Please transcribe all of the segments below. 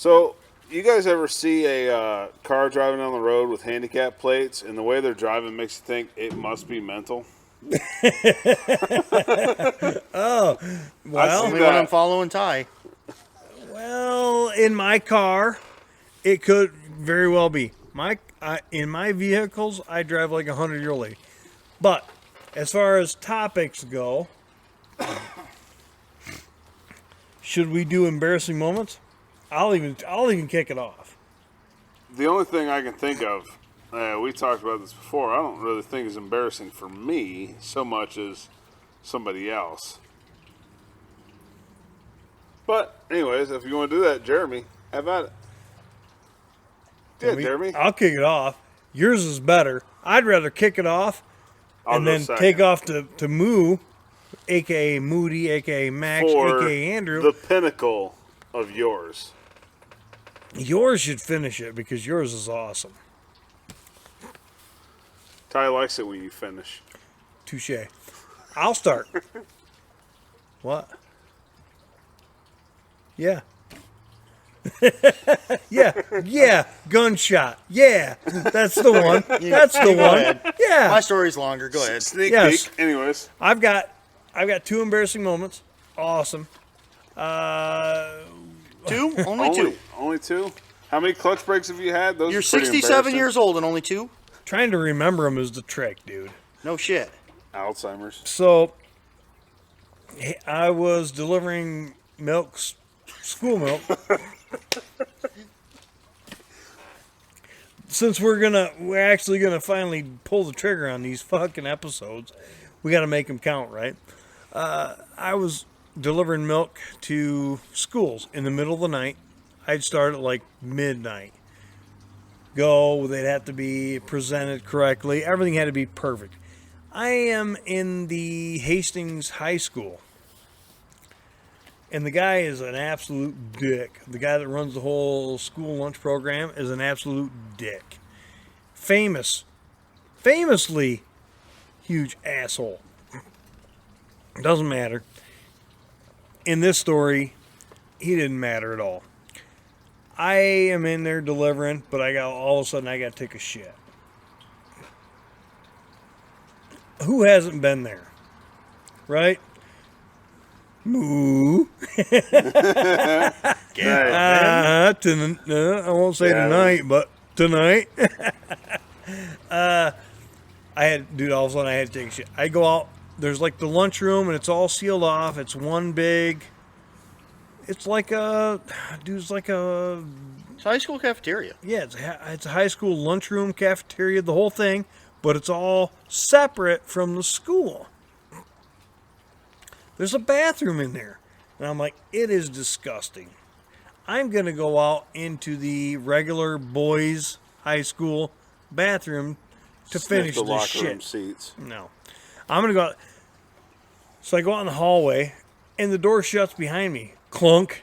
So, you guys ever see a car driving down the road with handicap plates, and the way they're driving makes you think it must be mental? Oh, I see well, Only when I'm that. following Ty. well, in my car, it could very well be. In my vehicles, I drive like a 100-year-old lady. But as far as topics go, should we do embarrassing moments? I'll even kick it off. The only thing I can think of, we talked about this before, I don't really think is embarrassing for me so much as somebody else. But, anyways, if you want to do that, Jeremy, have at it. Yeah, Jeremy. I'll kick it off. Yours is better. I'd rather kick it off I'll and go then second. take off to Moo, a.k.a. Moody, a.k.a. Max, For a.k.a. Andrew. the pinnacle of yours. Yours should finish it because yours is awesome. Ty likes it when you finish. Touche. I'll start. What? Yeah. yeah, gunshot. Yeah, that's the one. That's the Go one. ahead. Yeah. My story's longer. Go ahead. Sneak Yes. peek. Anyways, I've got two embarrassing moments. Awesome. Two? Only two. Only two? How many clutch breaks have you had? Those You're are pretty 67 embarrassing. years old and only two? Trying to remember them is the trick, dude. No shit. Alzheimer's. So, I was delivering school milk. Since we're actually gonna finally pull the trigger on these fucking episodes, we got to make them count, right? I was delivering milk to schools in the middle of the night. I'd start at like midnight. They'd have to be presented correctly. Everything had to be perfect. I am in the Hastings High School. And the guy is an absolute dick. The guy that runs the whole school lunch program is an absolute dick. Famously huge asshole. Doesn't matter. In this story, he didn't matter at all. I am in there delivering, but all of a sudden I got to take a shit. Who hasn't been there? Right? Moo. I won't say tonight, but tonight. All of a sudden I had to take a shit. I go out, there's like the lunchroom and it's all sealed off. It's one big, it's like a It's a high school cafeteria. yeah, it's a high school lunchroom, cafeteria, the whole thing, but it's all separate from the school. There's a bathroom in there. And I'm like, it is disgusting. I'm going to go out into the regular boys' high school bathroom to finish the this locker room shit. seats. No. I'm going to go out. So I go out in the hallway, and the door shuts behind me. Clunk.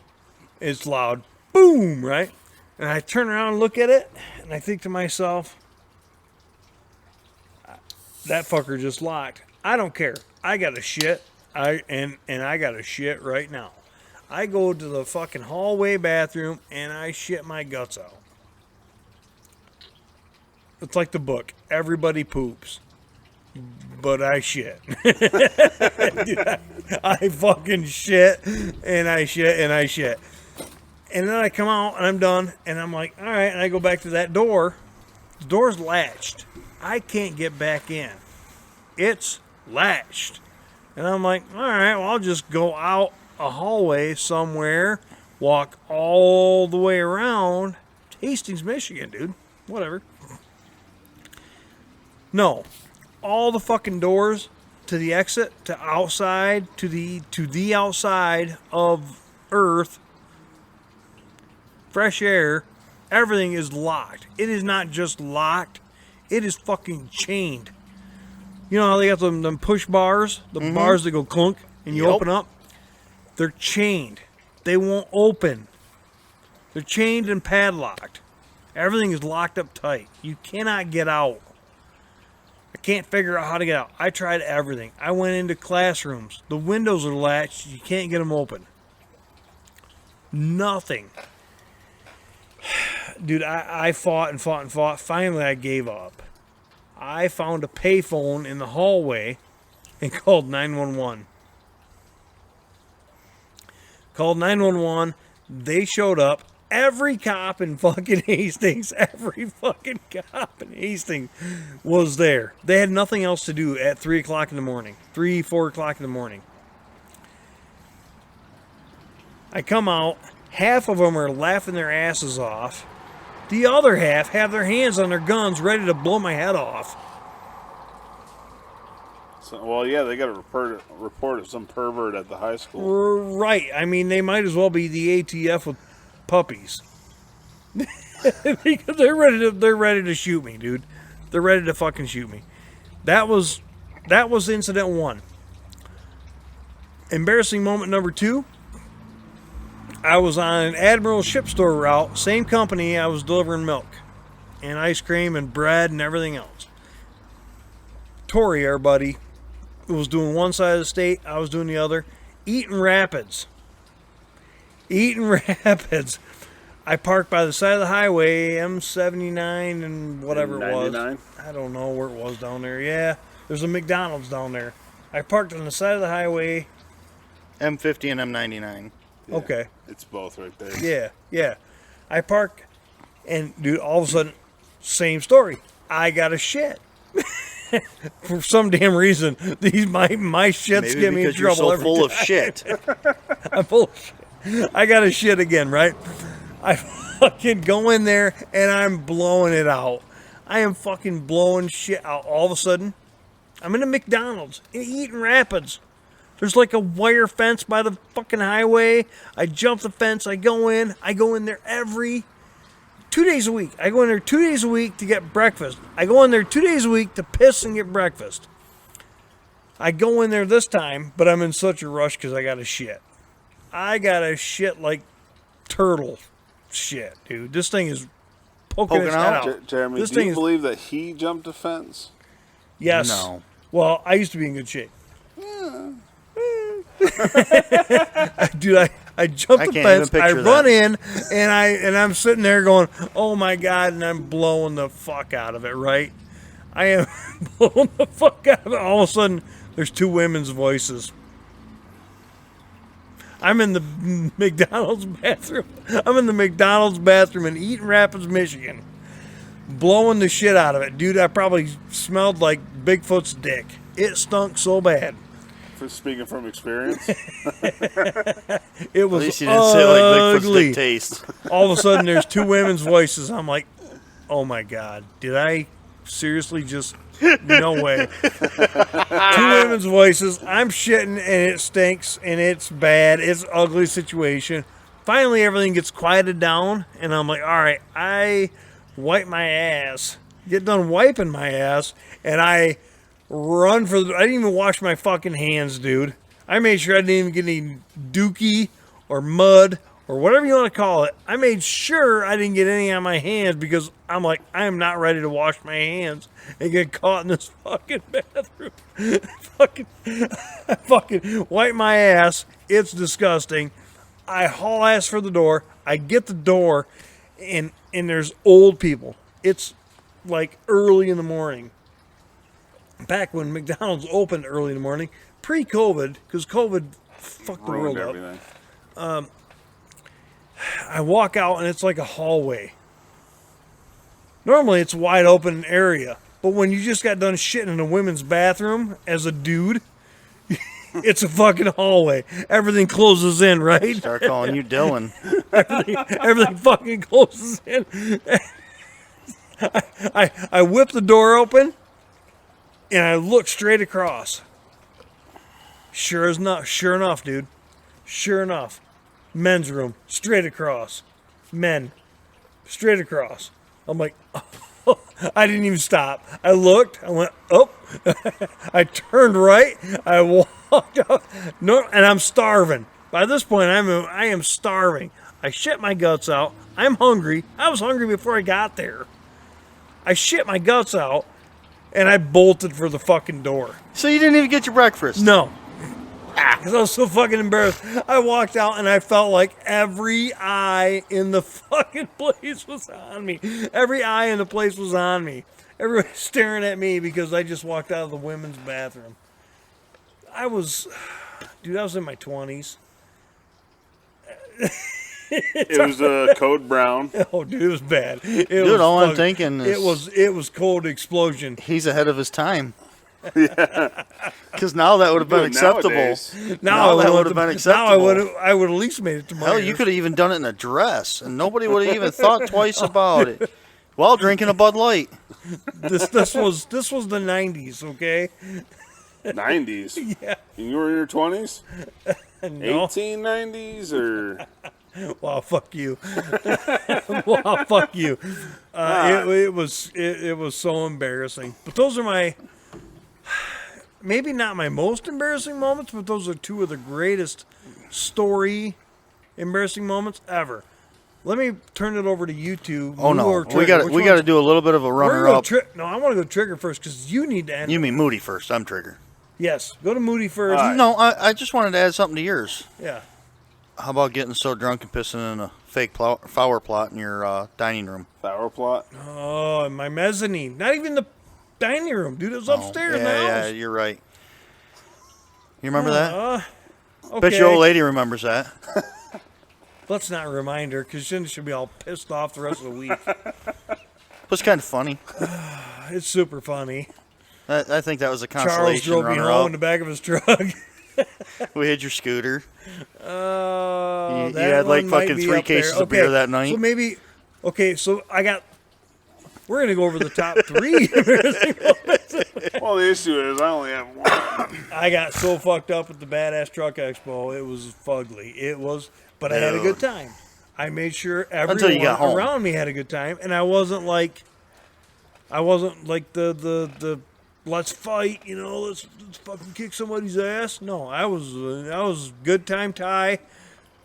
It's loud. Boom, right? And I turn around and look at it, and I think to myself, that fucker just locked. I don't care. I got a shit. I got a shit right now. I go to the fucking hallway bathroom and I shit my guts out. It's like the book. Everybody poops. But I shit. I fucking shit and I shit and I shit. And then I come out and I'm done and I'm like, all right, and I go back to that door. The door's latched. I can't get back in. It's latched. And I'm like, all right, well, I'll just go out a hallway somewhere, walk all the way around Hastings, Michigan, dude. Whatever. No. All the fucking doors to the exit, to outside, to the outside of Earth, fresh air, everything is locked. It is not just locked, it is fucking chained. You know how they got them push bars? The bars that go clunk and you open up? They're chained. They won't open. They're chained and padlocked. Everything is locked up tight. You cannot get out. I can't figure out how to get out. I tried everything. I went into classrooms. The windows are latched. You can't get them open. Nothing. Dude, I fought and fought and fought. Finally, I gave up. I found a payphone in the hallway and called 911. Called 911. They showed up. Every cop in fucking Hastings, every fucking cop in Hastings was there. They had nothing else to do at 3 o'clock in the morning. 3, 4 o'clock in the morning. I come out. Half of them are laughing their asses off. The other half have their hands on their guns ready to blow my head off. So, well, yeah, they got to report of some pervert at the high school. Right. I mean, they might as well be the ATF with puppies. Because they're ready to shoot me, dude. They're ready to fucking shoot me. That was incident 1. Embarrassing moment number 2. I was on an Admiral ship store route, same company. I was delivering milk and ice cream and bread and everything else. Tori, our buddy, was doing one side of the state. I was doing the other. Eaton Rapids. I parked by the side of the highway, M79 and whatever it was. I don't know where it was down there. Yeah, there's a McDonald's down there. I parked on the side of the highway. M50 and M99. Yeah, okay. It's both right there. Yeah. I park, and dude, all of a sudden, same story. I got a shit. For some damn reason, my shits Maybe get me in because you're trouble so every full time. of shit. I'm full of shit. I got a shit again, right? I fucking go in there, and I'm blowing it out. I am fucking blowing shit out. All of a sudden, I'm in a McDonald's in Eaton Rapids. There's like a wire fence by the fucking highway. I jump the fence. I go in there every 2 days a week. I go in there 2 days a week to get breakfast. I go in there 2 days a week to piss and get breakfast. I go in there this time, but I'm in such a rush because I got to shit. I got to shit like turtle shit, dude. This thing is poking its head out. Jeremy, this do you believe that he jumped a fence? Yes. No. Well, I used to be in good shape. Dude, I jumped the fence, I run in, and I'm sitting there going, oh my God, and I'm blowing the fuck out of it, right? I am blowing the fuck out of it. All of a sudden, there's 2 women's voices. I'm in the McDonald's bathroom. I'm in the McDonald's bathroom in Eaton Rapids, Michigan. Blowing the shit out of it. Dude, I probably smelled like Bigfoot's dick. It stunk so bad. Speaking from experience. It was At least you didn't say like Bigfoot's ugly. dick taste. All of a sudden, there's 2 women's voices. I'm like, oh my God, did I seriously just... No way. 2 women's voices. I'm shitting, and it stinks, and it's bad. It's an ugly situation. Finally, everything gets quieted down, and I'm like, all right, I wipe my ass. Get done wiping my ass, and I run for the... I didn't even wash my fucking hands, dude. I made sure I didn't even get any dookie or mud or whatever you want to call it. I made sure I didn't get any on my hands because I'm like, I am not ready to wash my hands and get caught in this fucking bathroom. I fucking wipe my ass. It's disgusting. I haul ass for the door. I get the door, and there's old people. It's like early in the morning. Back when McDonald's opened early in the morning, pre-COVID, because COVID fucked the world up. Everything. I walk out, and it's like a hallway. Normally, it's a wide open area. But when you just got done shitting in a women's bathroom as a dude, it's a fucking hallway. Everything closes in, right? Start calling you Dylan. everything fucking closes in. I whip the door open, and I look straight across. Sure enough, dude. Sure enough. Men's room, straight across. Men, straight across. I'm like, oh, I didn't even stop. I looked. I went, oh. I turned right. I walked out. No, and I'm starving. By this point, I am starving. I shit my guts out. I'm hungry. I was hungry before I got there. I shit my guts out, and I bolted for the fucking door. So you didn't even get your breakfast? No. because I was so fucking embarrassed. I walked out and I felt like every eye in the fucking place was on me. Every eye in the place was on me. Everybody staring at me because I just walked out of the women's bathroom. I was in my 20s. It was code brown. Oh, dude, it was bad. Dude, all I'm thinking is it was cold explosion. he's ahead of his time. Yeah. Because now that would have been acceptable. Nowadays. Now that would have been acceptable. I would at least made it to my Hell, you could have even done it in a dress, and nobody would have even thought twice about it. While drinking a Bud Light. This was the 90s, okay? 90s? Yeah. And you were in your 20s? No. 1890s or... Wow, fuck you. Wow, fuck you. It was so embarrassing. But those are my, maybe not my most embarrassing moments, but those are two of the greatest embarrassing moments ever. Let me turn it over to you two. Oh no, we got to do a little bit of a runner up. No, I want to go Trigger first because you need to end. You mean Moody first? I'm Trigger. Yes, go to Moody first. No, I just wanted to add something to yours. Yeah. How about getting so drunk and pissing in a fake flower plot in your dining room? Flower plot? Oh, in my mezzanine. Not even the dining room, dude. It was upstairs in the house. Yeah, you're right. You remember that? Okay. Bet your old lady remembers that. Let's not remind her, because she should be all pissed off the rest of the week. It was kind of funny. It's super funny. I think that was a Charles consolation drove me home in the back of his truck. We hid your scooter. You That had like one might fucking be 3 up there. cases of beer that night. So maybe, we're going to go over the top 3. Well, the issue is I only have one. I got so fucked up at the Badass Truck Expo. It was fugly. But I had a good time. I made sure everyone around me had a good time, and I wasn't like the let's fight, let's fucking kick somebody's ass. No, I was good time Ty,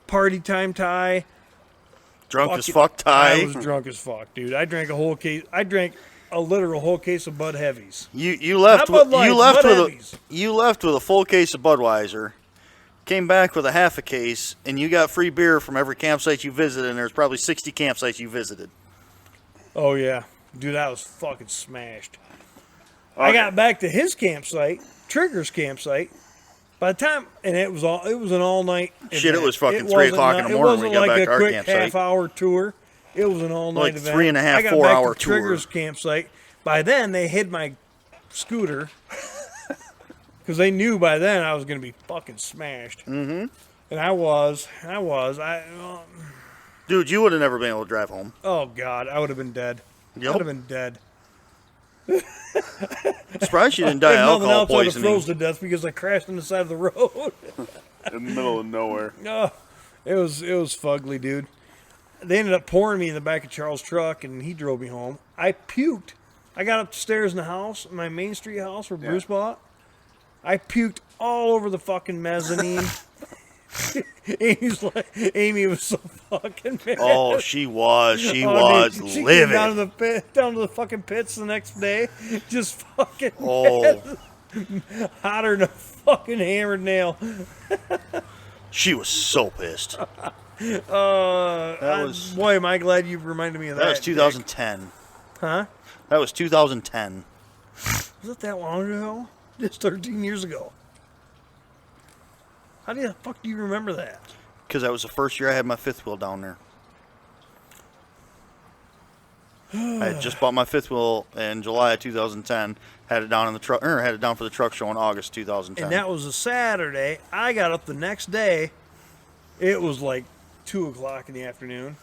party time Ty. Drunk as fuck Ty. I was drunk as fuck, dude. I drank a literal whole case of Bud Heavies. You left with a full case of Budweiser. Came back with a half a case, and you got free beer from every campsite you visited, and there's probably 60 campsites you visited. Oh yeah, dude, I was fucking smashed. Okay. I got back to his campsite, Trigger's campsite. By the time, and it was an all night. Shit, it was fucking 3 o'clock in the morning when we got back to our campsite. It wasn't like a quick half-hour tour. It was an all night event. 3.5, 4 hour tour. Trigger's campsite. By then, they hid my scooter. Because they knew by then I was going to be fucking smashed. Mm-hmm. And I was. Dude, you would have never been able to drive home. Oh, God. I would have been dead. Yep. I would have been dead. Surprised you didn't die of alcohol poisoning. I would have froze to death because I crashed on the side of the road. In the middle of nowhere. No, it was fugly, dude. They ended up pouring me in the back of Charles' truck, and he drove me home. I puked. I got upstairs in the house, my Main Street house where Bruce bought. I puked all over the fucking mezzanine. Amy was so fucking mad. Oh, she was. She was dude, livid. Came down to the fucking pits the next day. Just fucking hotter than a fucking hammered nail. She was so pissed. Boy, am I glad you reminded me of that. That was 2010. Dick. Huh? That was 2010. Was it that long ago? Just 13 years ago. How the fuck do you remember that? Because that was the first year I had my fifth wheel down there. I had just bought my fifth wheel in July of 2010. Had it down in the truck, or had it down for the truck show in August 2010. And that was a Saturday. I got up the next day. It was like 2:00 in the afternoon.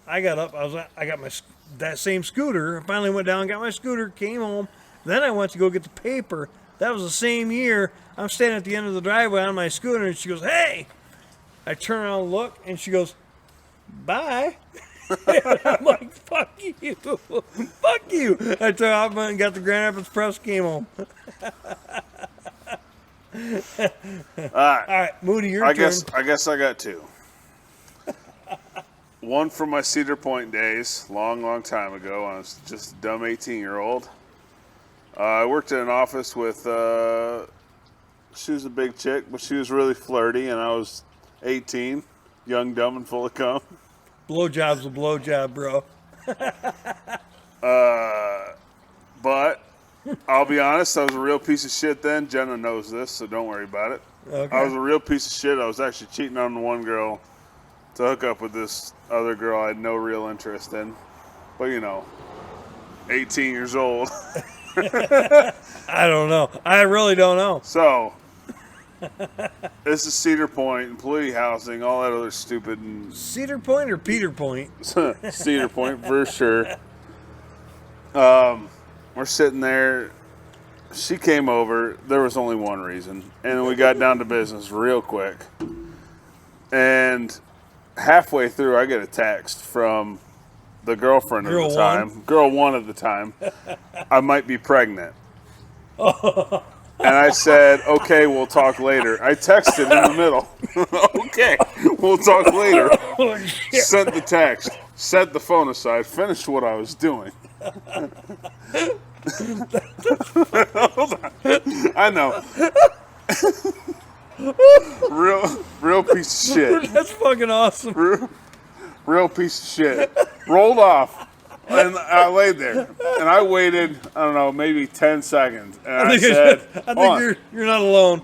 I got up. I got that same scooter. I finally went down, got my scooter, came home. Then I went to go get the paper. That was the same year. I'm standing at the end of the driveway on my scooter, and she goes, "Hey!" I turn around and look, and she goes, "Bye." And I'm like, "Fuck you. Fuck you." I turned off and got the Grand Rapids Press, came home. All right, Moody, your turn. I guess I got 2. One from my Cedar Point days, long time ago. I was just a dumb 18-year-old. I worked in an office with She was a big chick, but she was really flirty, and I was 18, young, dumb, and full of cum. Blowjob's a blowjob, bro. But I'll be honest, I was a real piece of shit then. Jenna knows this, so don't worry about it. Okay. I was a real piece of shit. I was actually cheating on the one girl to hook up with this other girl I had no real interest in. But, 18 years old. I don't know. I really don't know. So, this is Cedar Point, employee housing, all that other stupid. And Cedar Point or Peter Point? Cedar Point, for sure. We're sitting there. She came over. There was only one reason. And we got down to business real quick. And halfway through, I get a text from the girlfriend at the time. Girl one at the time. I might be pregnant. And I said, okay, we'll talk later. I texted in the middle. Okay, we'll talk later. Oh, Sent the text. Set the phone aside. Finished what I was doing. Hold on. I know. real piece of shit. That's fucking awesome. Real piece of shit. Rolled off. And I laid there. And I waited, I don't know, maybe 10 seconds. And I said, I think you're not alone.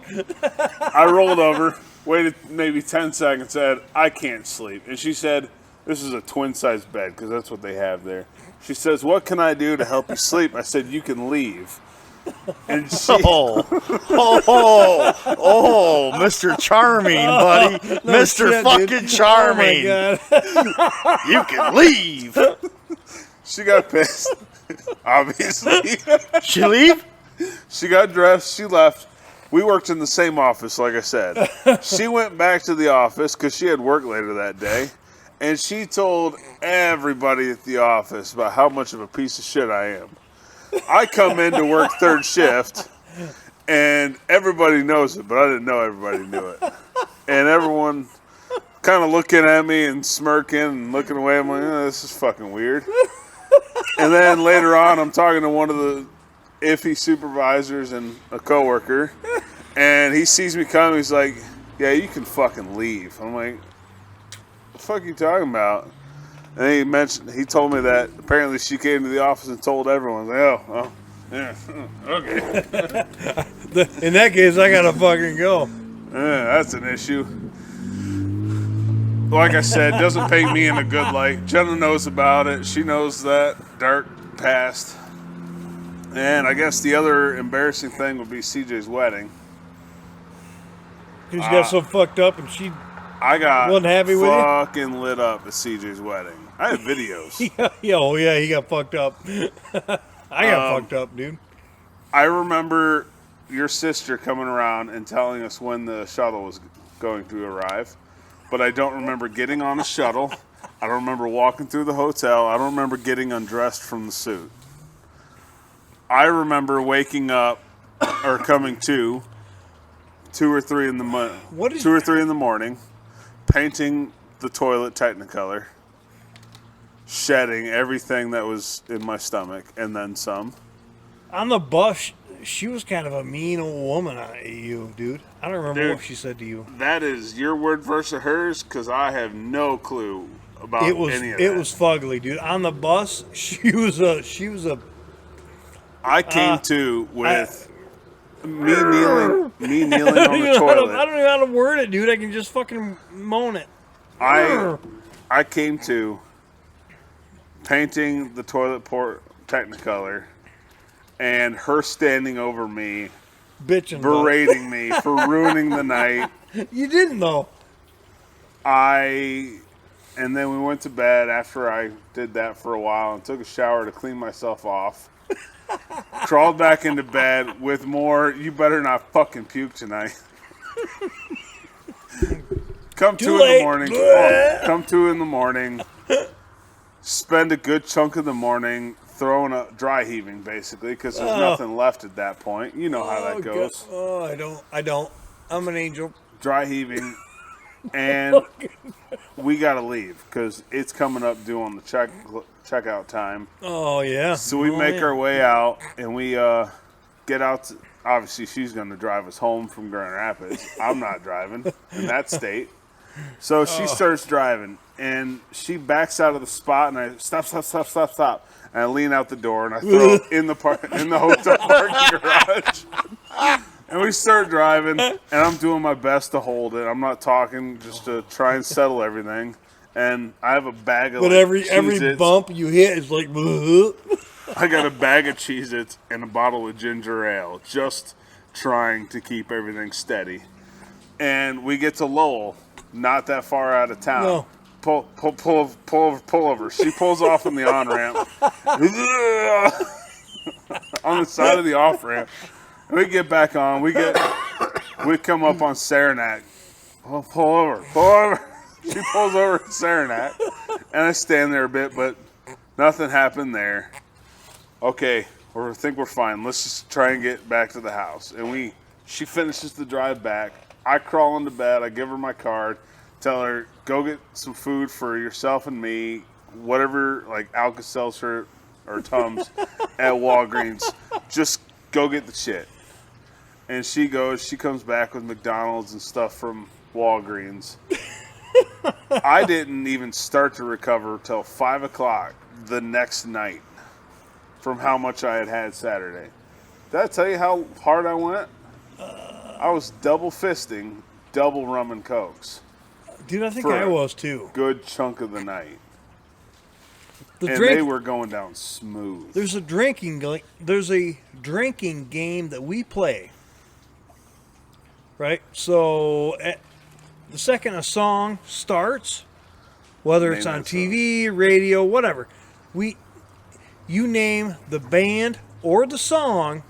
I rolled over, waited maybe 10 seconds, said, I can't sleep. And she said, this is a twin-size bed, because that's what they have there. She says, what can I do to help you sleep? I said, you can leave. And she... Mr. Charming, buddy. Mr. Shit, fucking dude. Charming. Oh, my God. You can leave. She got pissed, obviously. She leave? She got dressed. She left. We worked in the same office, like I said. She went back to the office because she had work later that day. And she told everybody at the office about how much of a piece of shit I am. I come in to work third shift, and everybody knows it, but I didn't know everybody knew it. And everyone kind of looking at me and smirking and looking away. I'm like, this is fucking weird. And then later on, I'm talking to one of the iffy supervisors and a coworker, and he sees me coming. He's like, yeah, you can fucking leave. I'm like, the fuck are you talking about? And he told me that apparently she came to the office and told everyone. Like, yeah, okay. In that case, I gotta fucking go. Yeah, that's an issue. Like I said, doesn't paint me in a good light. Jenna knows about it. She knows that dark past. And I guess the other embarrassing thing would be CJ's wedding. He got so fucked up, and she got wasn't happy with you? fucking lit up at CJ's wedding. I have videos. Yeah, he got fucked up. I got fucked up, dude. I remember your sister coming around and telling us when the shuttle was going to arrive, but I don't remember getting on a shuttle. I don't remember walking through the hotel. I don't remember getting undressed from the suit. I remember waking up or coming to 2 or 3 in the morning, painting the toilet Technicolor, shedding everything that was in my stomach, and then some. On the bus, she was kind of a mean old woman to you, dude. I don't remember what she said to you. That is your word versus hers, because I have no clue about any of that. It was fugly, dude. On the bus, she was a. I came to with me kneeling on the toilet. I don't know how to word it, dude. I can just fucking moan it. I came to painting the toilet Technicolor, and her standing over me, bitching, berating me for ruining the night. You didn't though. And then we went to bed after I did that for a while and took a shower to clean myself off. Crawled back into bed with more, you better not fucking puke tonight. Come 2 in the morning. Come 2 in the morning. Spend a good chunk of the morning dry heaving, basically, because there's nothing left at that point. You know how that goes. God. I don't. I'm an angel. Dry heaving. And we got to leave because it's coming up due on the checkout time. Oh, yeah. So we make our way out, and we get out. obviously she's going to drive us home from Grand Rapids. I'm not driving in that state. So she starts driving, and she backs out of the spot, and I stop. And I lean out the door, and I throw it in the hotel parking garage. And we start driving, and I'm doing my best to hold it. I'm not talking, just to try and settle everything. And I have a bag of every Cheez-Its. bump you hit is like. I got a bag of Cheez-Its and a bottle of ginger ale, just trying to keep everything steady. And we get to Lowell, not that far out of town. No. Pull over. She pulls off on the on-ramp. On the side of the off-ramp. We get back on. We come up on Saranac. Oh, pull over. She pulls over at Saranac. And I stand there a bit, but nothing happened there. Okay, I think we're fine. Let's just try and get back to the house. And she finishes the drive back. I crawl into bed. I give her my card. Tell her, go get some food for yourself and me, whatever, like Alka-Seltzer or Tums at Walgreens. Just go get the shit. And she comes back with McDonald's and stuff from Walgreens. I didn't even start to recover till 5 o'clock the next night from how much I had Saturday. Did I tell you how hard I went? I was double fisting, double rum and cokes. Dude, I think I was too. Good chunk of the night. They were going down smooth. There's a drinking game that we play. Right? So the second a song starts, whether it's on TV, radio, whatever, you name the band or the song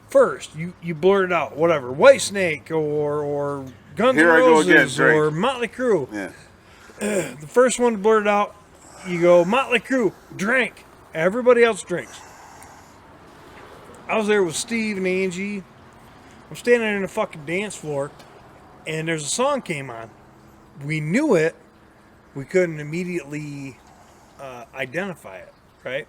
first. You blurt it out, whatever. Whitesnake or Guns N' Roses or Motley Crue. Yeah. The first one to blurt it out, you go, Motley Crue, drink. Everybody else drinks. I was there with Steve and Angie. I'm standing in the fucking dance floor, and there's a song came on. We knew it. We couldn't immediately identify it, right?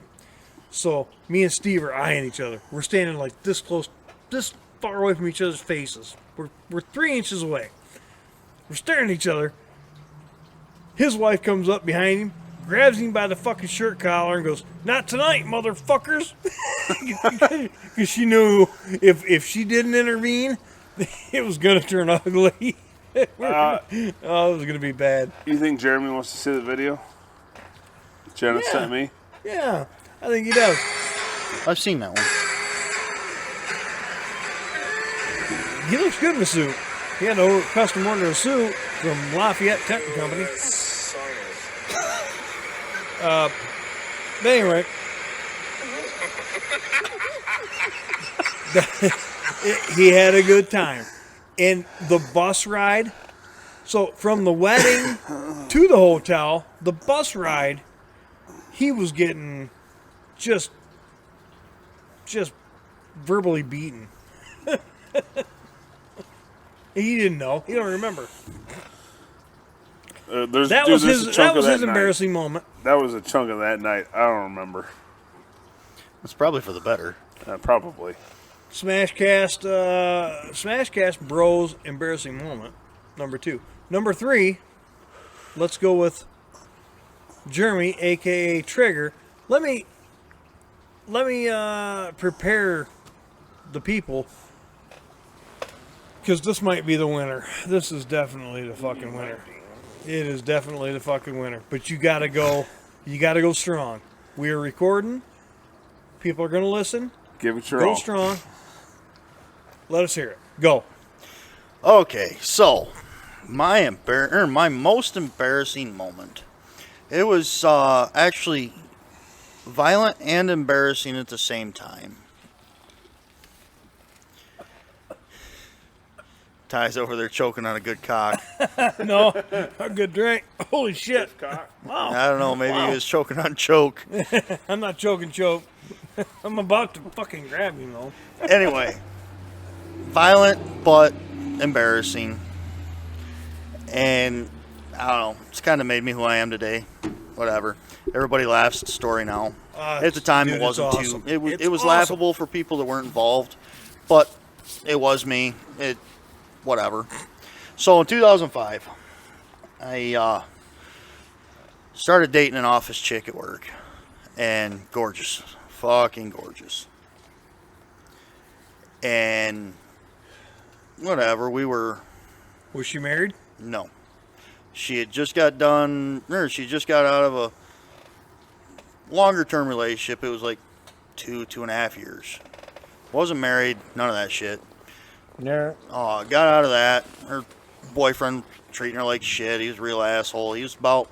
So me and Steve are eyeing each other. We're standing like this close, this far away from each other's faces. We're 3 inches away. We're staring at each other. His wife comes up behind him, grabs him by the fucking shirt collar and goes, "Not tonight, motherfuckers." Because she knew if she didn't intervene, it was going to turn ugly. It was going to be bad. You think Jeremy wants to see the video Jenna sent me? Yeah, I think he does. I've seen that one. He looks good in a suit. He had to custom order a suit from Lafayette Tent Company. But anyway, he had a good time. And the bus ride, so from the wedding to the hotel, the bus ride, he was getting just verbally beaten. He didn't know. He don't remember. That was his embarrassing moment. That was a chunk of that night. I don't remember. It's probably for the better. Probably. SmashCast Bros embarrassing moment. Number 2. Number 3. Let's go with Jeremy, aka Trigger. Let me prepare the people, because this might be the winner. This is definitely the fucking winner. It is definitely the fucking winner. But you gotta go strong. We are recording. People are gonna listen. Give it your all. Go strong. Let us hear it. Go. Okay, so my most embarrassing moment. It was actually violent and embarrassing at the same time. Ty's over there choking on a good cock. No, a good drink. Holy shit. Wow. I don't know, maybe he was choking on choke. I'm not choking choke. I'm about to fucking grab him though. Anyway, violent but embarrassing. And I don't know, it's kind of made me who I am today. Whatever. Everybody laughs at the story now. At the time, it wasn't awesome. too. It was laughable for people that weren't involved. But it was me. Whatever. So in 2005, I started dating an office chick at work. And gorgeous. Fucking gorgeous. And whatever, we were... Was she married? No. She had just got done... She just got out of a longer-term relationship. It was like 2.5 years. Wasn't married. None of that shit. No. Got out of that. Her boyfriend treating her like shit. He was a real asshole. He was about...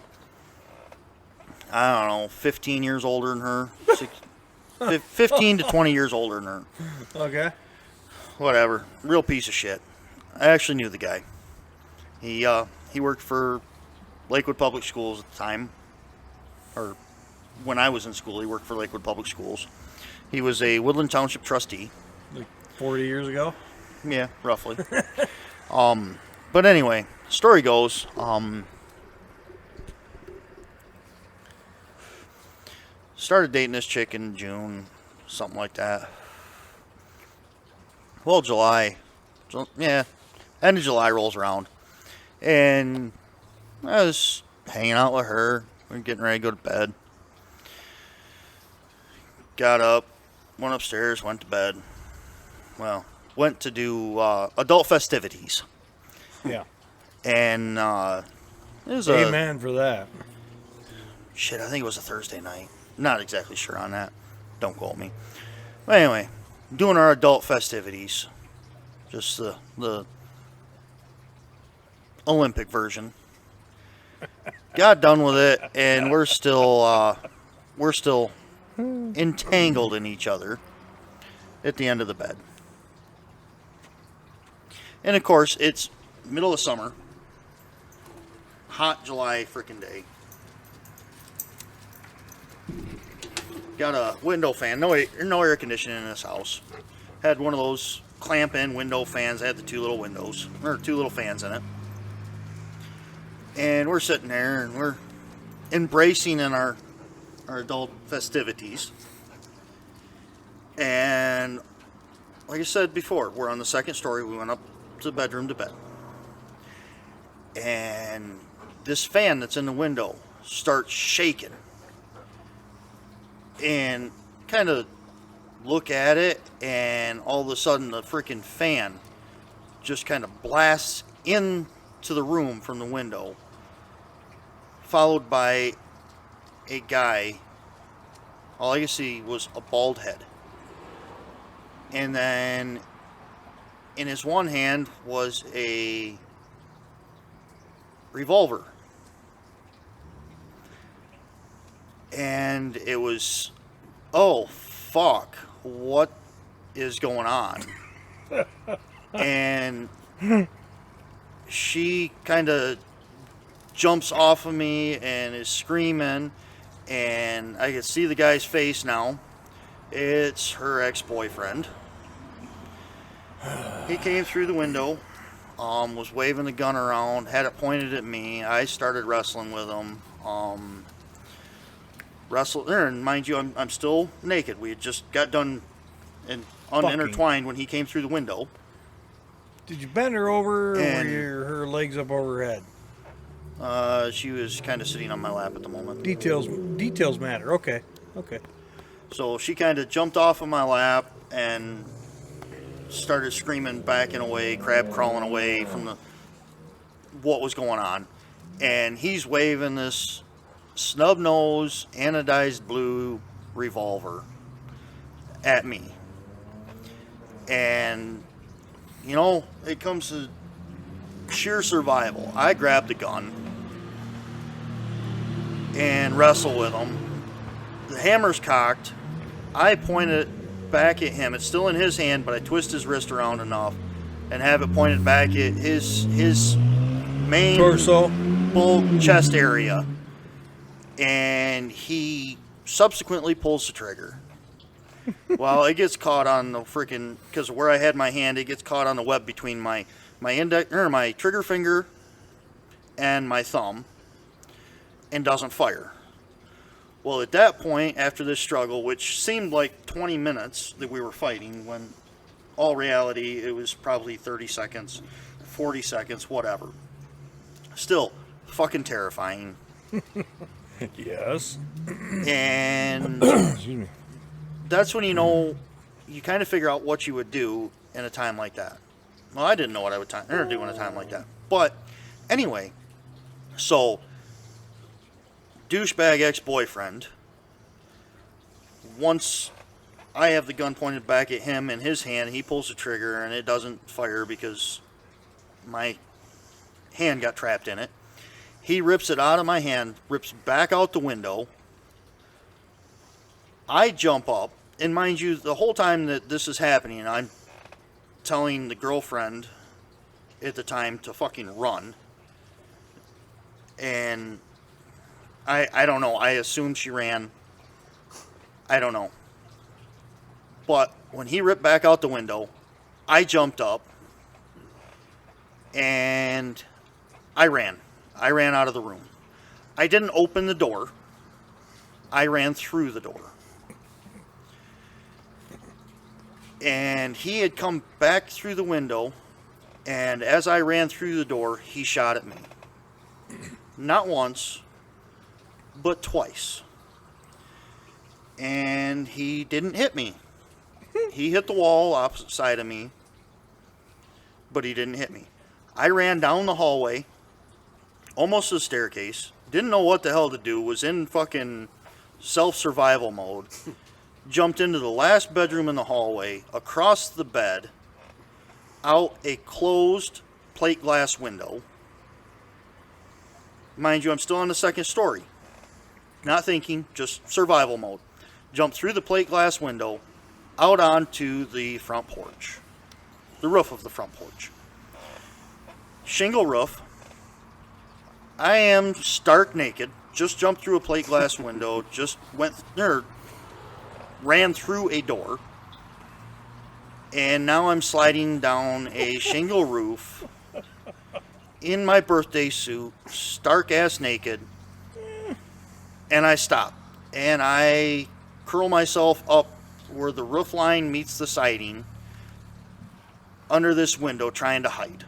I don't know, 15 years older than her. 15 to 20 years older than her. Okay. Whatever. Real piece of shit. I actually knew the guy. He worked for Lakewood Public Schools at the time. Or when I was in school, he worked for Lakewood Public Schools. He was a Woodland Township trustee. Like 40 years ago? Yeah, roughly. But anyway, story goes, started dating this chick in June, something like that. Well, July. Yeah, end of July rolls around. And I was hanging out with her. We were getting ready to go to bed. Got up, went upstairs, went to bed. Well, went to do adult festivities. Yeah. And it was Amen for that. Shit, I think it was a Thursday night. Not exactly sure on that. Don't quote me. But anyway, doing our adult festivities. Just the Olympic version. Got done with it, and we're still entangled in each other at the end of the bed. And of course, it's middle of summer. Hot July frickin' day. Got a window fan. No air conditioning in this house. Had one of those clamp-in window fans. Had the two little windows. Or two little fans in it. And we're sitting there and we're embracing in our adult festivities. And like I said before, we're on the second story. We went up to the bedroom to bed. And this fan that's in the window starts shaking. And kind of look at it, and all of a sudden the freaking fan just kind of blasts into the room from the window, followed by a guy. All I could see was a bald head. And then in his one hand was a revolver. And it was, oh, fuck, what is going on? And she kind of jumps off of me and is screaming, and I can see the guy's face now. It's her ex-boyfriend. He came through the window, was waving the gun around, had it pointed at me. I started wrestling with him. And mind you, I'm still naked. We had just got done and unintertwined when he came through the window. Did you bend her over, or were her legs up over her head? She was kind of sitting on my lap at the moment. Details matter. Okay. So she kind of jumped off of my lap and started screaming, backing away, crab crawling away from what was going on. And he's waving this snub nose, anodized blue revolver at me. And, it comes to sheer survival. I grabbed the gun and wrestle with him. The hammer's cocked. I point it back at him. It's still in his hand, but I twist his wrist around enough and have it pointed back at his main torso, bull chest area. And he subsequently pulls the trigger. Well, it gets caught on the freaking, because where I had my hand, it gets caught on the web between my trigger finger and my thumb, and doesn't fire. Well, at that point, after this struggle, which seemed like 20 minutes that we were fighting, when all reality, it was probably 30 seconds, 40 seconds, whatever. Still, fucking terrifying. Yes. And Excuse me. that's when you kind of figure out what you would do in a time like that. Well, I didn't know what I would do in a time like that. But anyway, so douchebag ex-boyfriend, once I have the gun pointed back at him in his hand, he pulls the trigger and it doesn't fire because my hand got trapped in it. He rips it out of my hand, rips back out the window. I jump up, and mind you, the whole time that this is happening, I'm telling the girlfriend at the time to fucking run. And I don't know. I assume she ran. I don't know. But when he ripped back out the window, I jumped up and I ran. I ran out of the room. I didn't open the door. I ran through the door. And he had come back through the window, and as I ran through the door, he shot at me. Not once, but twice. And he didn't hit me. He hit the wall opposite side of me, but he didn't hit me. I ran down the hallway, almost to the staircase, didn't know what the hell to do, was in fucking self-survival mode, jumped into the last bedroom in the hallway, across the bed, out a closed plate glass window. Mind you, I'm still on the second story. Not thinking, just survival mode. Jumped through the plate glass window, out onto the front porch. The roof of the front porch. Shingle roof. I am stark naked. Just jumped through a plate glass window. Just ran through a door. And now I'm sliding down a shingle roof in my birthday suit, stark ass naked. And I stop. And I curl myself up where the roof line meets the siding under this window trying to hide.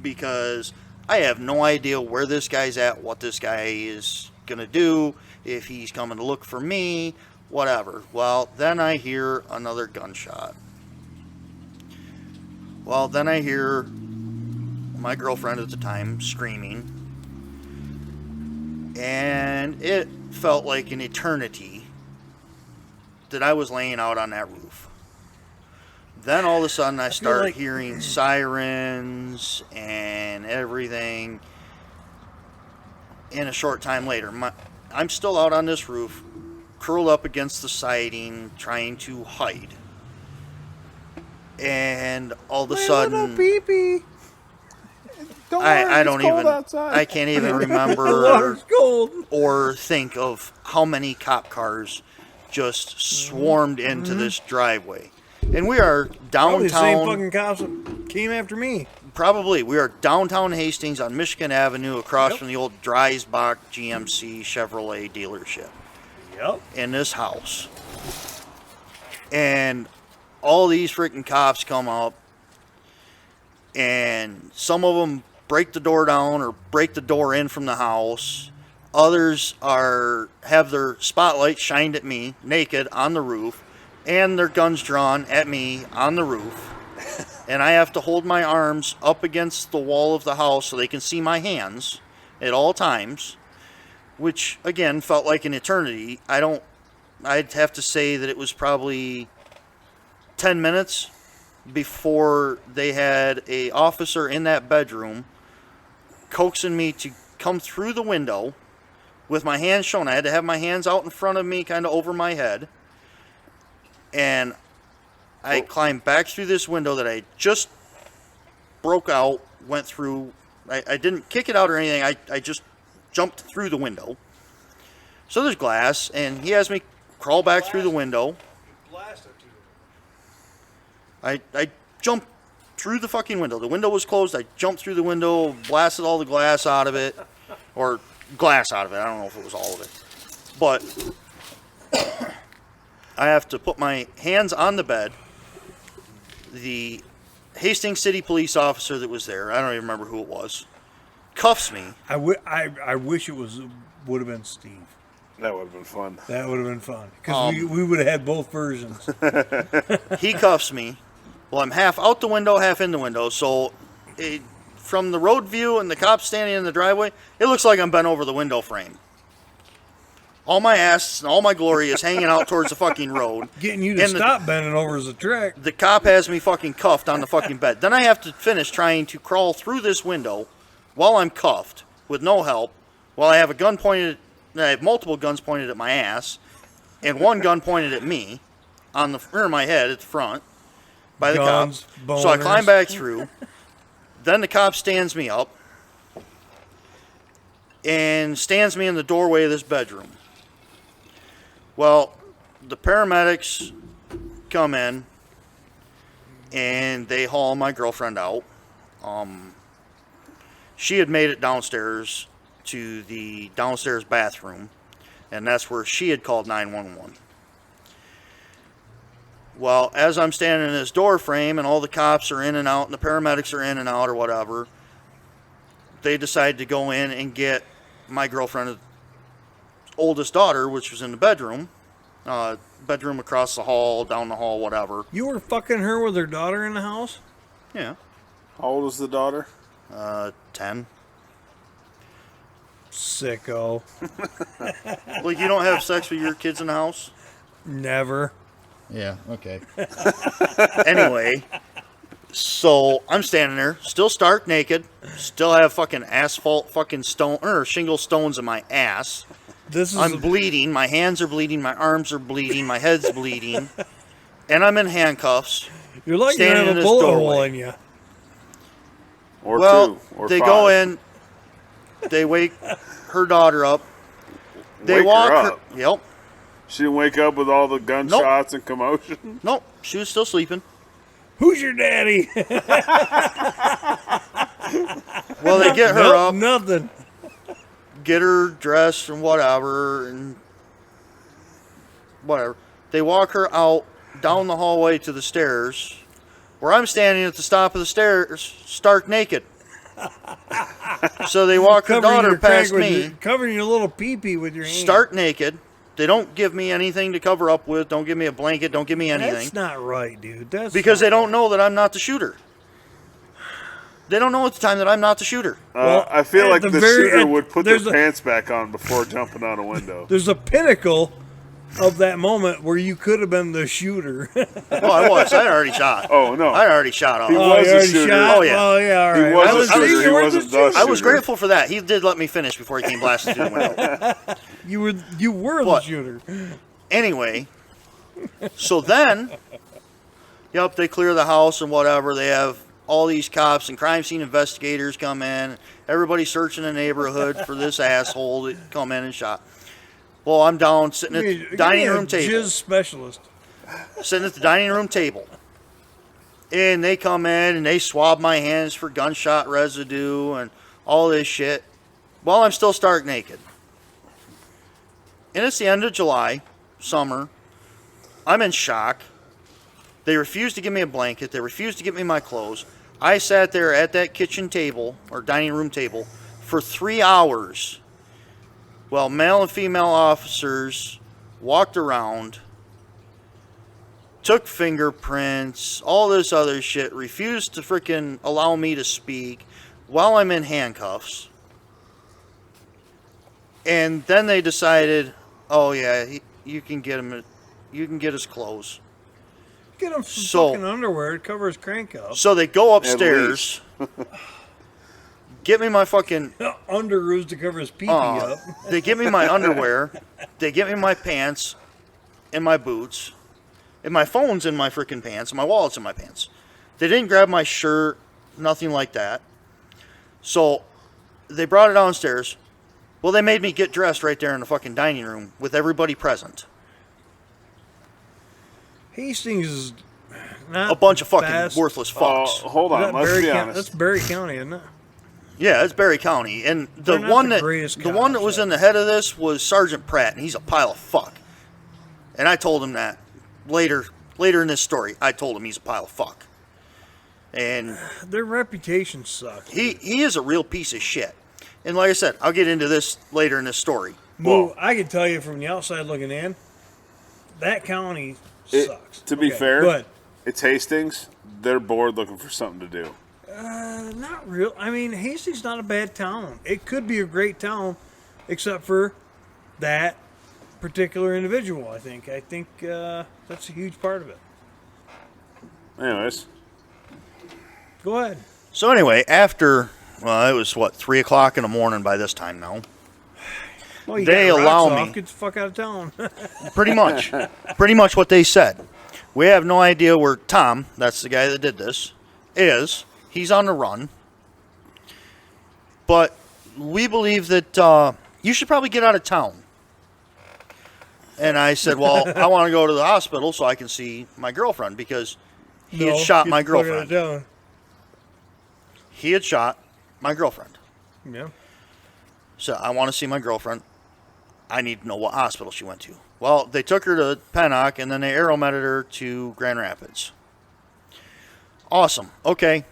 Because I have no idea where this guy's at, what this guy is going to do, if he's coming to look for me, whatever. Well, then I hear another gunshot. Well, then I hear my girlfriend at the time screaming. And it felt like an eternity that I was laying out on that roof. Then all of a sudden I start hearing sirens and everything. And a short time later, I'm still out on this roof, curled up against the siding, trying to hide. And all of a sudden, I don't even, outside. I can't even remember or think of how many cop cars just swarmed into this driveway. And we are downtown. Probably the same fucking cops that came after me. Probably. We are downtown Hastings on Michigan Avenue across from the old Dreisbach GMC Chevrolet dealership. Yep. In this house. And all these freaking cops come up. And some of them break the door down or break the door in from the house. Others have their spotlights shined at me, naked, on the roof. And their guns drawn at me on the roof. And I have to hold my arms up against the wall of the house so they can see my hands at all times. Which, again, felt like an eternity. I'd have to say that it was probably 10 minutes before they had a officer in that bedroom coaxing me to come through the window with my hands shown. I had to have my hands out in front of me, kind of over my head. And I climbed back through this window that I just broke out, went through. I didn't kick it out or anything. I just jumped through the window. So there's glass, and he has me crawl back through the window. I jumped through the fucking window. The window was closed. I jumped through the window, blasted all the glass out of it. Or glass out of it. I don't know if it was all of it. But I have to put my hands on the bed, the Hastings City police officer that was there, I don't even remember who it was, cuffs me. I wish it would have been Steve. That would have been fun. That would have been fun. Because we would have had both versions. He cuffs me. Well, I'm half out the window, half in the window. So from the road view and the cops standing in the driveway, it looks like I'm bent over the window frame. All my ass and all my glory is hanging out towards the fucking road. Getting you to stop bending over is a trick. The cop has me fucking cuffed on the fucking bed. Then I have to finish trying to crawl through this window while I'm cuffed with no help, while I have a gun pointed. I have multiple guns pointed at my ass, and one gun pointed at me on the rear of my head at the front by the Guns, cop. boners. So I climb back through. Then the cop stands me up and stands me in the doorway of this bedroom. Well, the paramedics come in and they haul my girlfriend out. She had made it downstairs to the downstairs bathroom, and that's where she had called 911. Well, as I'm standing in this door frame and all the cops are in and out and the paramedics are in and out or whatever, they decide to go in and get my girlfriend's oldest daughter, which was in the bedroom across the hall, down the hall, whatever. You were fucking her with her daughter in the house? Yeah. How old is the daughter? 10. Sicko. Like, you don't have sex with your kids in the house? Never. Yeah, okay. Anyway, so I'm standing there, still stark naked, still have fucking asphalt fucking stone or shingle stones in my ass. I'm bleeding, my hands are bleeding, my arms are bleeding, my head's bleeding, and I'm in handcuffs. You're like you standing have in a this bullet doorway. hole in you. Or well, two, or they five. go in, they wake her daughter up. They Wake walk her her. up? Yep. She didn't wake up with all the gunshots and commotion. Nope. She was still sleeping. Who's your daddy? Well, they get her Nope, up, nothing. get her dressed and whatever. They walk her out down the hallway to the stairs, where I'm standing at the top of the stairs, stark naked. So they walk her Covering daughter your past crack with me, your- covering your little pee-pee with your hand. stark naked. They don't give me anything to cover up with. Don't give me a blanket. Don't give me anything. That's not right, dude. That's Because not they don't know that I'm not the shooter. They don't know at the time that I'm not the shooter. Well, I feel at like the the very shooter end, would put their there's a- pants back on before jumping out a window. There's a pinnacle of that moment where you could have been the shooter. Well, I was. I had already shot. Oh, no. I had already shot He off. was you a already shooter. shot? Oh, yeah. Oh, yeah, all He right. was a was shooter. thinking He you were wasn't the the shooter. I was shooter. grateful for that. He did let me finish before he came blasting through the window. You were the What? shooter. Anyway, so then, yep, they clear the house and whatever. They have all these cops and crime scene investigators come in. Everybody searching the neighborhood for this asshole that come in and shot. Well, I'm down sitting at the dining room table. Jizz specialist. Sitting at the dining room table. And they come in and they swab my hands for gunshot residue and all this shit while I'm still stark naked. And it's the end of July, summer. I'm in shock. They refuse to give me a blanket. They refuse to give me my clothes. I sat there at that kitchen table or dining room table for 3 hours while male and female officers walked around, took fingerprints, all this other shit, refused to freaking allow me to speak while I'm in handcuffs. And then they decided, oh yeah, you can get him, you can get his clothes. Get him some So- fucking underwear to cover his crank up. So they go upstairs, get me my fucking, Underoos to cover his pee-pee up. they give me my underwear, they give me my pants and my boots, and my phone's in my freaking pants, and my wallet's in my pants. They didn't grab my shirt, nothing like that. So they brought it downstairs. Well, they made me get dressed right there in the fucking dining room with everybody present. Hastings is not A bunch of fucking fast. worthless fucks. Hold on, Is that let's Berry be County? That's honest. Barry County, isn't it? Yeah, it's Barry County, and the They're not one the that greatest the one that cops, was in the head of this was Sergeant Pratt, and he's a pile of fuck. And I told him that later in this story. I told him he's a pile of fuck. And Their reputation sucks. he is a real piece of shit. And like I said, I'll get into this later in this story. Well, I can tell you from the outside looking in, that county sucks. To be Okay, fair, go ahead. it's Hastings. They're bored looking for something to do. Not real. I mean, Hastings not a bad town. It could be a great town, except for that particular individual. I think that's a huge part of it. Anyways, Go ahead. So anyway, after, well, it was, 3 o'clock in the morning by this time now. Well, you They got rocks allow off, me- Get the fuck out of town. Pretty much. Pretty much what they said. We have no idea where Tom, that's the guy that did this, is. He's on the run. But we believe that you should probably get out of town. And I said, well, I want to go to the hospital so I can see my girlfriend because he had shot my girlfriend. He had shot my girlfriend. Yeah. So I want to see my girlfriend. I need to know what hospital she went to. Well, they took her to Pennock and then they aerometed her to Grand Rapids. Awesome. Okay.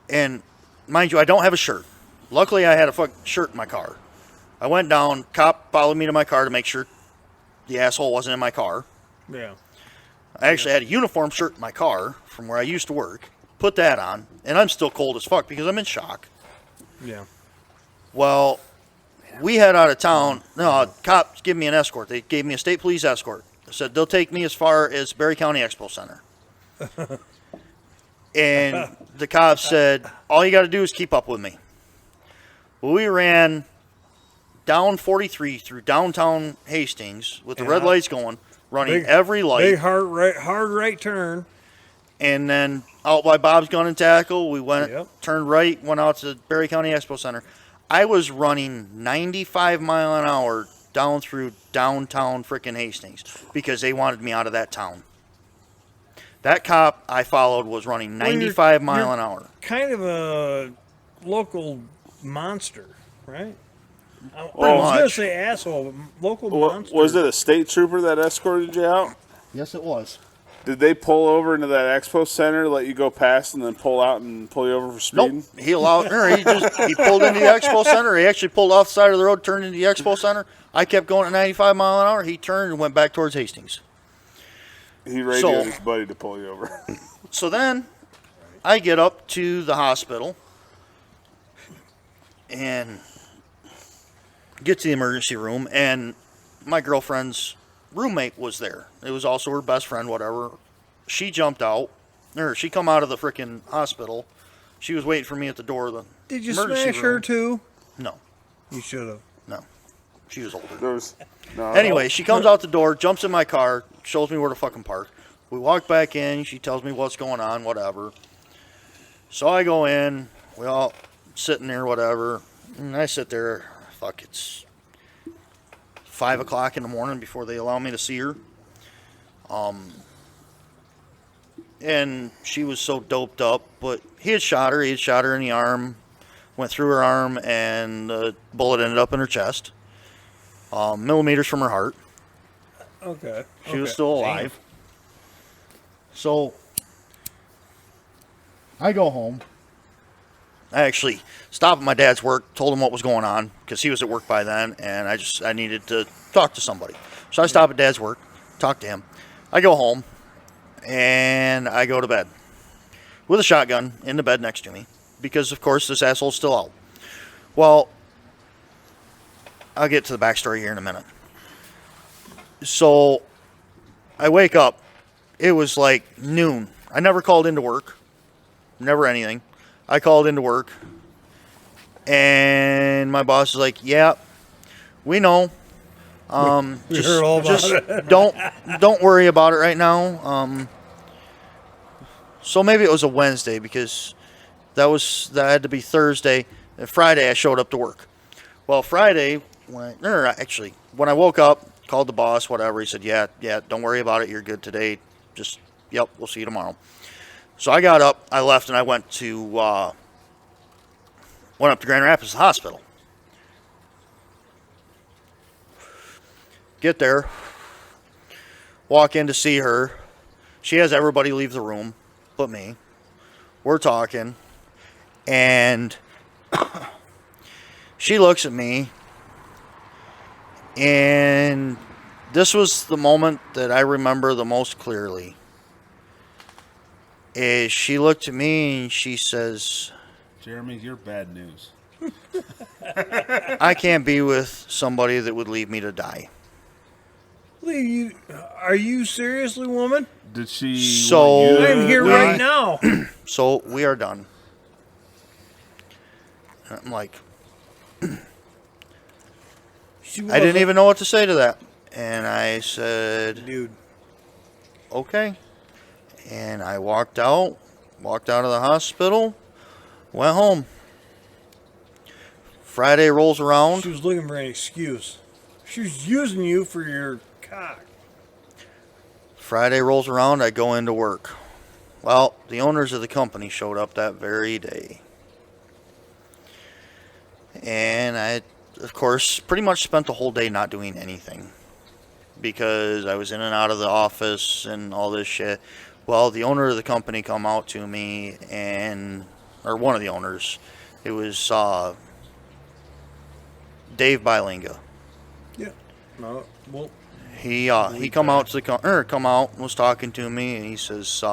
And mind you, I don't have a shirt. Luckily, I had a fucking shirt in my car. I went down. Cop followed me to my car to make sure the asshole wasn't in my car. Yeah. I actually had a uniform shirt in my car from where I used to work. Put that on. And I'm still cold as fuck because I'm in shock. Yeah. Well, we head out of town. No, cops give me an escort. They gave me a state police escort. They said they'll take me as far as Berry County Expo Center. And the cops said, all you got to do is keep up with me. Well, we ran down 43 through downtown Hastings with the red lights going, running every light. Big hard right turn. And then out by Bob's Gun and Tackle, we went, turned right, went out to Berry County Expo Center. I was running 95 mile an hour down through downtown frickin' Hastings because they wanted me out of that town. That cop I followed was running 95 mile an hour. Kind of a local monster, right? I was going to say asshole, but local monster. Was it a state trooper that escorted you out? Yes, it was. Did they pull over into that expo center, let you go past, and then pull out and pull you over for speeding? Nope. He allowed. He pulled into the expo center. He actually pulled off the side of the road, turned into the expo center. I kept going at 95 mile an hour. He turned and went back towards Hastings. He radioed his buddy to pull you over. So then, I get up to the hospital and get to the emergency room, and my girlfriend's roommate was there. It was also her best friend, whatever. She jumped out, or she come out of the freaking hospital. She was waiting for me at the door of the Did you emergency smash her room. too? No, You should have. no. She was older. No. Anyway, she comes out the door, jumps in my car, shows me where to fucking park. We walk back in. She tells me what's going on, whatever. So I go in. We all sitting there, whatever. And I sit there. Fuck, it's 5 o'clock in the morning before they allow me to see her. And she was so doped up, but he had shot her. He had shot her in the arm, went through her arm, and the bullet ended up in her chest. Millimeters from her heart. Okay. She was still alive. So I go home. I actually stopped at my dad's work, told him what was going on because he was at work by then, and I needed to talk to somebody. So I stop at Dad's work, talk to him. I go home, and I go to bed with a shotgun in the bed next to me because, of course, this asshole's still out. Well, I'll get to the backstory here in a minute. So I wake up. It was like noon. I never called into work. Never anything. I called into work. And my boss is like, yeah, we know. We heard all about it. Don't worry about it right now. So maybe it was a Wednesday because that had to be Thursday. And Friday I showed up to work. Well, Friday, when I woke up, called the boss, whatever. He said, yeah, don't worry about it. You're good today. Just, yep, we'll see you tomorrow. So I got up, I left, and I went up to Grand Rapids Hospital. Get there, walk in to see her. She has everybody leave the room but me. we're talking, and she looks at me, and this was the moment that I remember the most clearly. Is she looked at me and she says, Jeremy, you're bad news. I can't be with somebody that would leave me to die. Lee, are you seriously, woman? Did she? So- want you to I'm here die? right now. So we are done. I'm like, I didn't even know what to say to that. And I said, Dude. okay. And I walked out of the hospital, went home. Friday rolls around. She was looking for an excuse. She was using you for your cock. Friday rolls around, I go into work. Well, the owners of the company showed up that very day. And I, of course, pretty much spent the whole day not doing anything. Because I was in and out of the office and all this shit. Well, the owner of the company come out to me or one of the owners, it was Dave Bilinga. Yeah. No, well, He come out to the come out and was talking to me, and he says,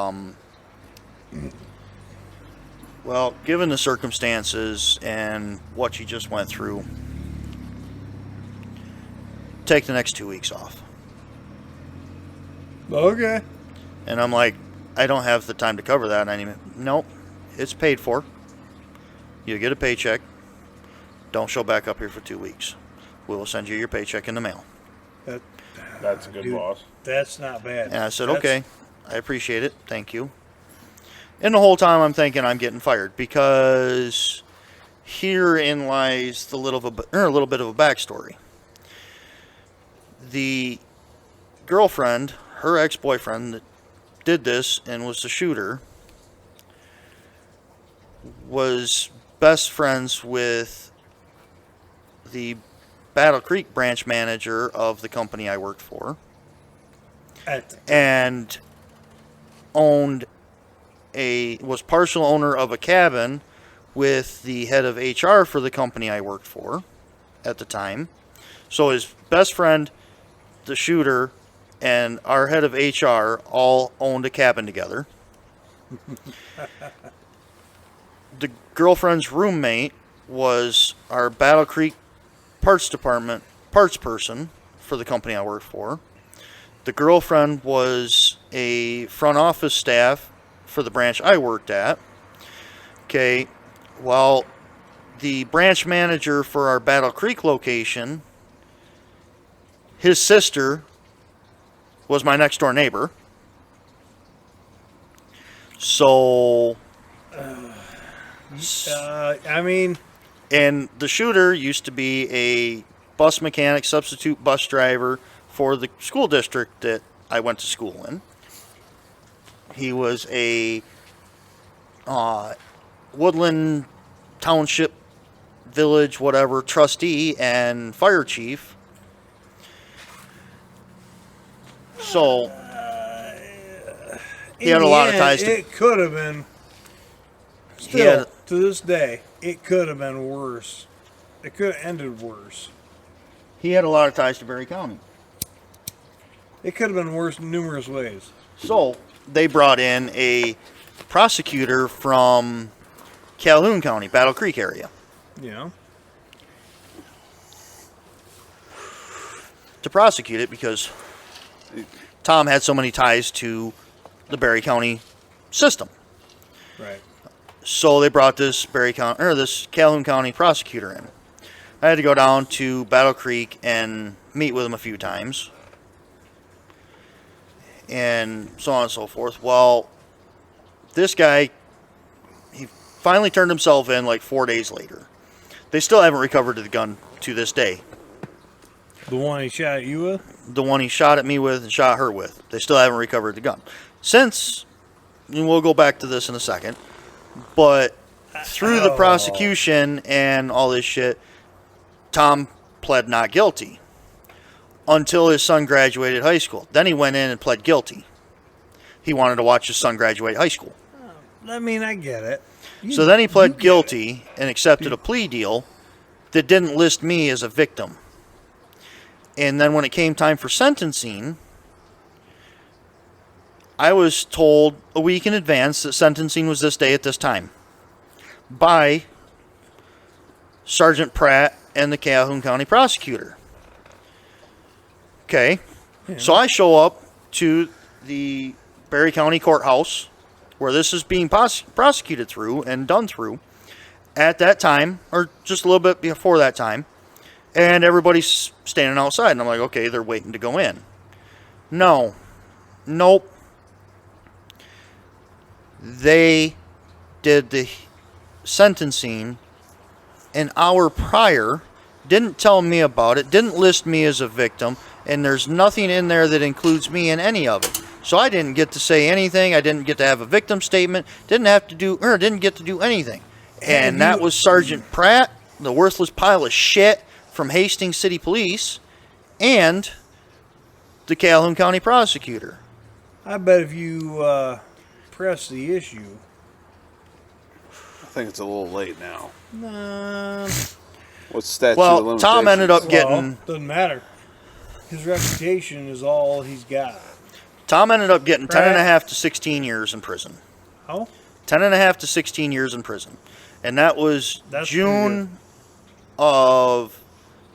well, given the circumstances and what you just went through, take the next 2 weeks off. okay. And I'm like, I don't have the time to cover that. Nope, it's paid for. You get a paycheck. Don't show back up here for 2 weeks. We will send you your paycheck in the mail. That's a good boss. That's not bad. And I said, okay, I appreciate it. Thank you. And the whole time I'm thinking I'm getting fired because herein lies a little bit of a backstory. The girlfriend, her ex-boyfriend that did this and was the shooter, was best friends with the Battle Creek branch manager of the company I worked for, and was partial owner of a cabin with the head of HR for the company I worked for at the time. So his best friend, the shooter, and our head of HR all owned a cabin together. The girlfriend's roommate was our Battle Creek parts department parts person for the company I worked for. The girlfriend was a front office staff for the branch I worked at. Okay, well, the branch manager for our Battle Creek location, his sister was my next door neighbor. So, I mean, and the shooter used to be a bus mechanic, substitute bus driver for the school district that I went to school in. He was a Woodland Township Village, whatever, trustee and fire chief. So, he had a lot of ties to... It could have been. Still, to this day, it could have been worse. It could have ended worse. He had a lot of ties to Berry County. It could have been worse in numerous ways. So, they brought in a prosecutor from Calhoun County, Battle Creek area, Yeah. to prosecute it because Tom had so many ties to the Berry County system. Right. So they brought this this Calhoun County prosecutor in. I had to go down to Battle Creek and meet with him a few times, and so on and so forth. Well, this guy, he finally turned himself in like 4 days later. They still haven't recovered the gun to this day. The one he shot at you with? The one he shot at me with and shot her with. They still haven't recovered the gun. Since, and we'll go back to this in a second, but through the prosecution and all this shit, Tom pled not guilty until his son graduated high school. Then he went in and pled guilty. He wanted to watch his son graduate high school. I mean, I get it. So then he You pled get guilty and accepted a plea deal that didn't list me as a victim. And then when it came time for sentencing, I was told a week in advance that sentencing was this day at this time by Sergeant Pratt and the Calhoun County prosecutor. Okay, so I show up to the Berry County Courthouse where this is being prosecuted through and done through at that time, or just a little bit before that time, and everybody's standing outside, and I'm like, okay, they're waiting to go in. No. Nope. They did the sentencing an hour prior, didn't tell me about it, didn't list me as a victim, and there's nothing in there that includes me in any of it. So I didn't get to say anything. I didn't get to have a victim statement. Didn't get to do anything. And that was Sergeant Pratt, the worthless pile of shit from Hastings City Police, and the Calhoun County prosecutor. I bet if you press the issue. I think it's a little late now. Nah. What's statute of Well, limitations? Tom ended up getting... Doesn't matter. His reputation is all he's got. Tom ended up getting 10 and a half to 16 years in prison. How? 10 and a half to 16 years in prison. And that was That's June of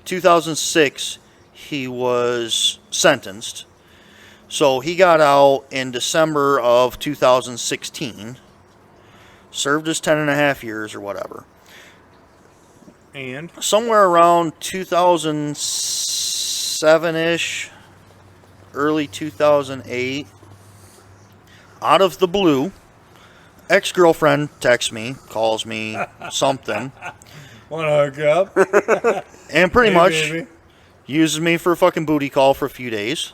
2006 he was sentenced. So he got out in December of 2016. Served his 10 and a half years or whatever. And? Somewhere around 2007-ish, early 2008, out of the blue, ex-girlfriend texts me, calls me, something. Want to hook up? And pretty much baby. uses me for a fucking booty call for a few days.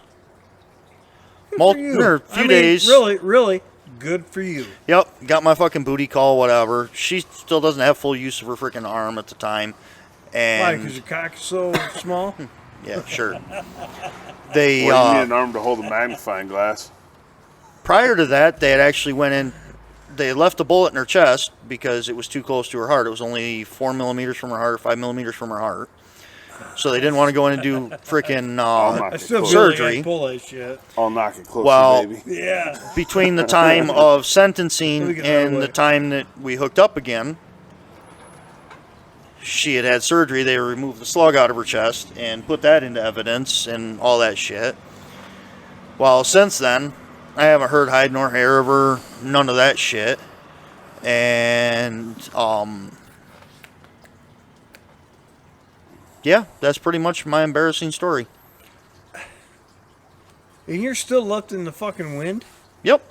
For you. Days. Really, good for you. Yep, got my fucking booty call, whatever. She still doesn't have full use of her freaking arm at the time. And Why? Because your cock's so small? yeah, sure. They Well, you need an arm to hold a magnifying glass. prior to that, they had actually went in. They left a bullet in her chest because it was too close to her heart. It was only 4 millimeters from her heart, or 5 millimeters from her heart. So they didn't want to go in and do freaking I still feel surgery. like I pull that shit. I'll knock it closer, Well, baby. Yeah. Between the time of Let me sentencing get that and away. the time that we hooked up again, she had surgery. They removed the slug out of her chest and put that into evidence and all that shit. Well, since then, I haven't heard hide nor hair of her, none of that shit. And, yeah, that's pretty much my embarrassing story. And you're still left in the fucking wind? Yep.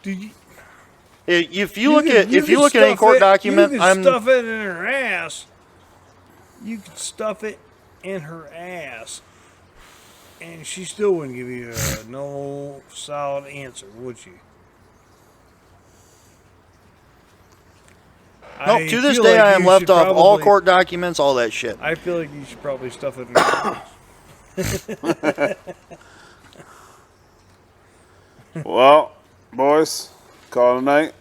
Did you? If you look at any court document, you can stuff it in her ass. You could stuff it in her ass, and she still wouldn't give you no solid answer, would she? No, to this day, I am left off all court documents, all that shit. I feel like you should probably stuff it in her ass. Well, boys, call it a night.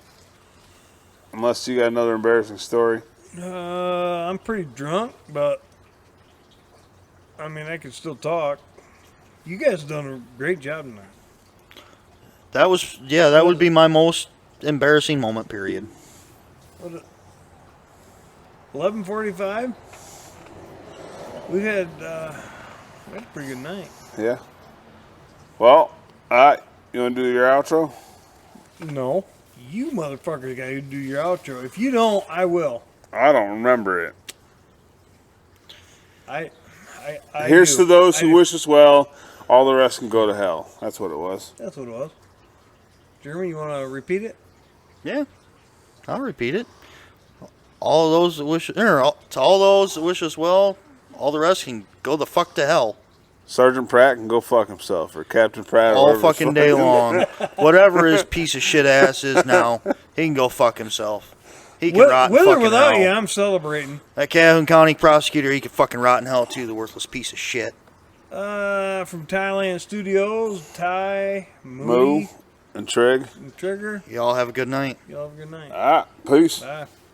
Unless you got another embarrassing story. I'm pretty drunk, but I mean, I can still talk. You guys done a great job tonight. That would be my most embarrassing moment, period. 11:45. We had a pretty good night. Yeah. Well, alright. You want to do your outro? No, you motherfuckers got to do your outro. If you don't, I will. I don't remember it. I Here's do. to those I who do. wish us well. All the rest can go to hell. That's what it was. That's what it was. Jeremy, you want to repeat it? Yeah, I'll repeat it. All those that wish, to all those that wish us well, all the rest can go the fuck to hell. Sergeant Pratt can go fuck himself, or Captain Pratt. or All whatever fucking day long. Whatever his piece of shit ass is now, he can go fuck himself. He can rot in With or fucking without hell. you, I'm celebrating. That Calhoun County prosecutor, he can fucking rot in hell too, the worthless piece of shit. From Thailand Studios, Thai Moo. Moody. And Trig. And Trigger. Y'all have a good night. Y'all have a good night. Peace. Bye.